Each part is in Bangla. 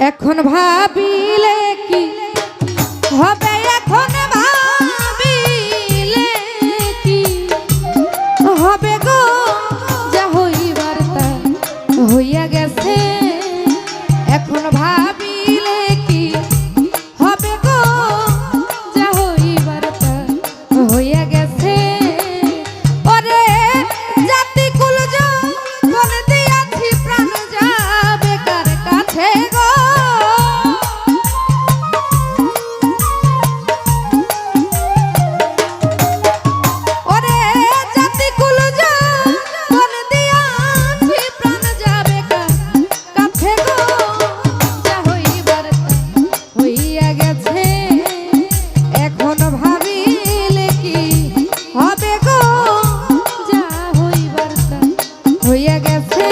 এখন ভাবিলে কি হবে, এখন ভাবিলে কি হবে গো, যা হইবার তা হইয়া গেছে। এখন ভাবিলে কি হবে গো, যা হইবার তা হইয়া গেছে। ওরে জাতি কুল যখন দিয়াছি প্রাণ যাবে কার কাছে গো। ওরে জাতি কুল যখন দিয়াছি প্রাণ যাবে কার কাছে গো, যা হইবার তা হইয়া গেছে। এখন ভাবিলে কি হবে গো, যা হইবার তা হইয়া গেছে।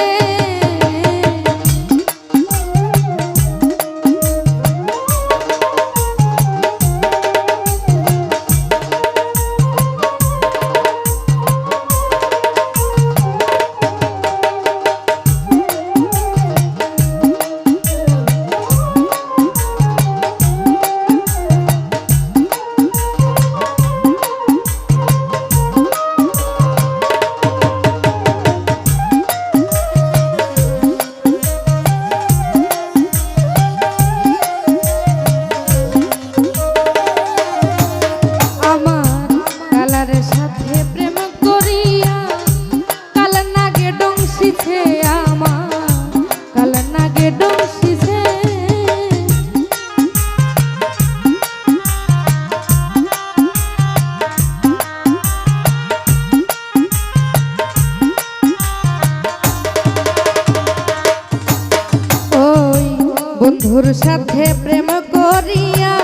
বন্ধুর সাথে প্রেম করিয়া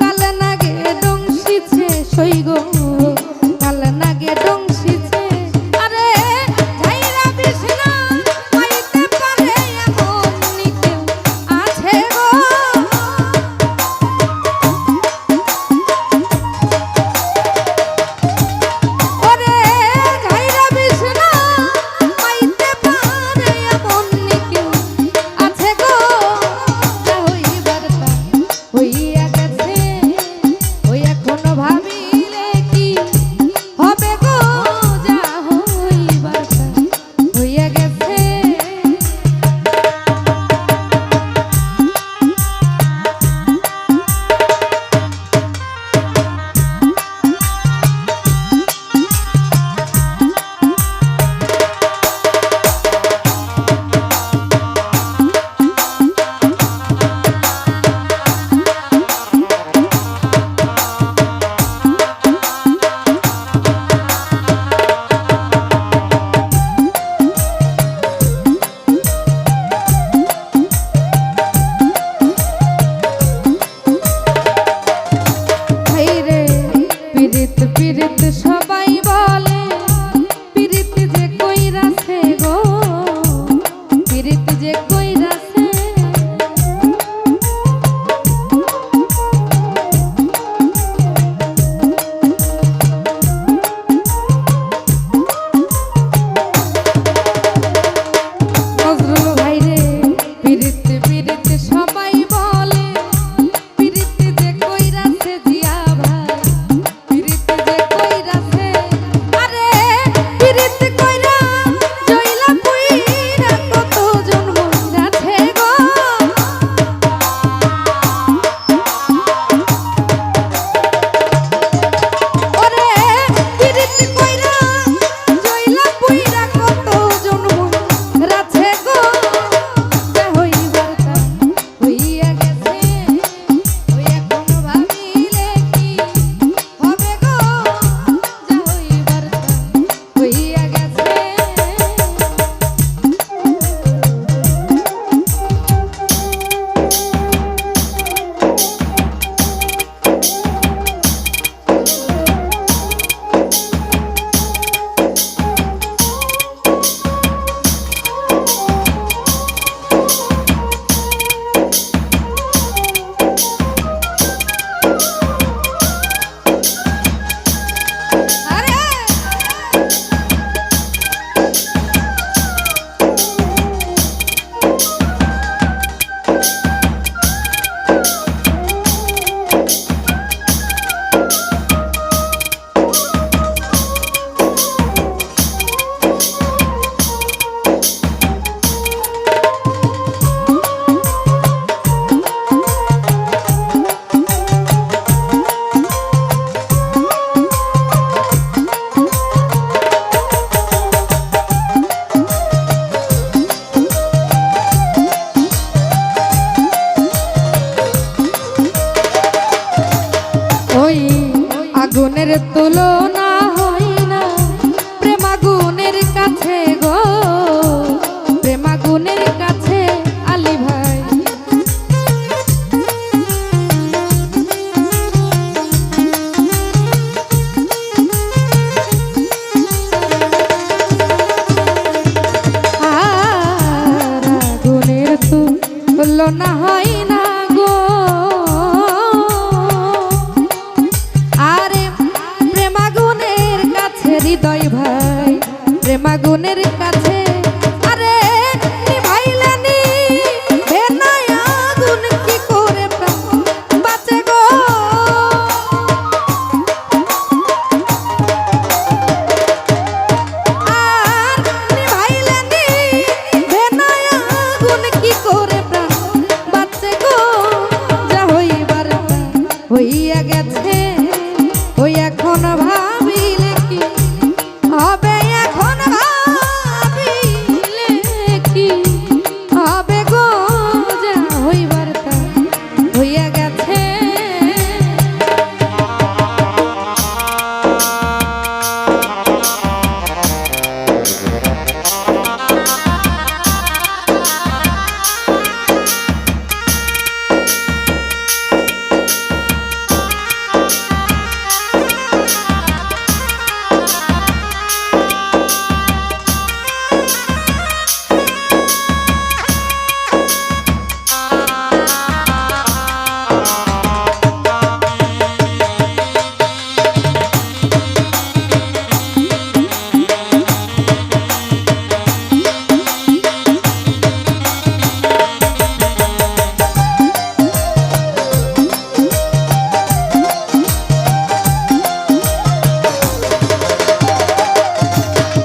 কাল নাগে ডংসিছে সইগো, কাল নাগে ডংসিছে। আরে যাইরা বিছনা পাইতে পারে এমন কেউ আছে গো। ওরে যাইরা বিছনা পাইতে পারে এমন কেউ আছে গো, যা হইবার তা তুলনা হয় না গো। আরে প্রেমাগুনের কাছে হৃদয় ভাই, প্রেমাগুনের কাছে আরে নিভাইলানি বেনায় আগুন কি করে প্রাণ বাঁচে গো। আর নিভাইলানি বেনায় আগুন কি করে প্রাণ বাঁচে গো। যা হইবার হইয়া গেছে, ওই এখন ভাবিলে কি হবে, এখন ভাবিলে কি হবে গো। যা হইবার তা হইয়া গেছে।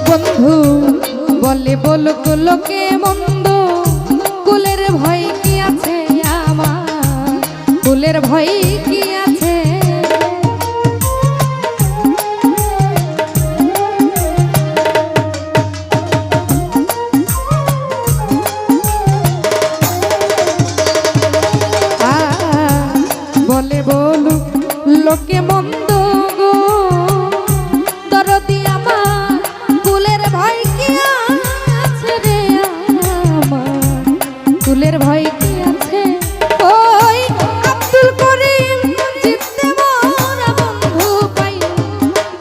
বন্ধু বলে বলুক লোকে মন্দ, কুলের ভয় কি আছে আমার, কুলের ভয় কি আছে। বলে বলুক লোকে মন্দ গো, দরদি আমার কুলের ভয় কি আছে রে আমার, কুলের ভয় কি আছে। ওই আব্দুল করিম জিততে মোরা বন্ধু পাই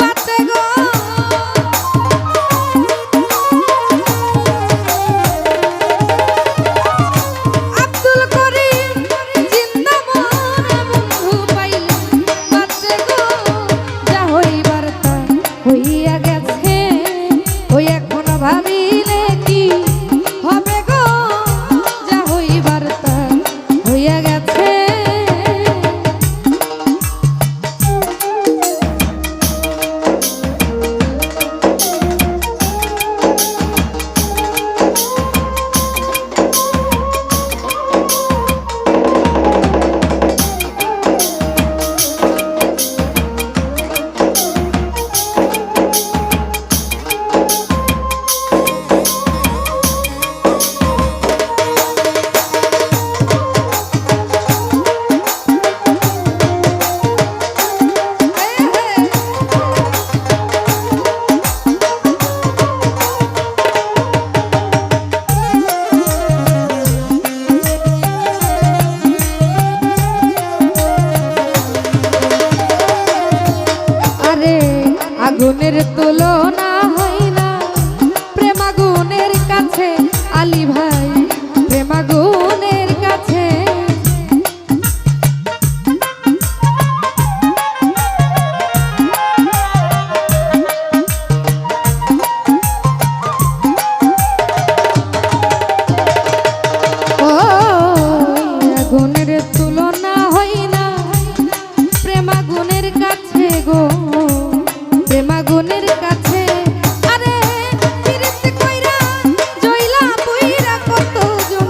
বাঁচে গো। আব্দুল করিম জিন্দা মোরা বন্ধু পাইলে বাঁচে গো। যা হইবার তা হইয়া গেছে, ওই এখন ভাবিলে কি হবে গো। যা হইবার তা হইয়া গেছে। আগুনের তুলনা হয় না প্রেমাগুনের কাছে, আলী ভাই প্রেমাগুনের কাছে। ও আগুনের তুলনা হয় না প্রেমাগুনের কাছে গো, প্রেমাগুনের কাছে। আরে ফিরতে কইরা জইলা কইরা কত জন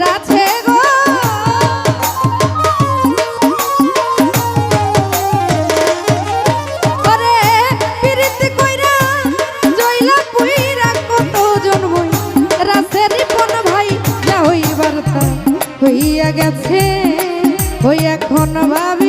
রাছে গো। আরে ফিরতে কইরা জইলা কইরা কত জন রাছে। রিপন ভাই যা হইবার তা হইয়া গেছে, ওই এখন ভাব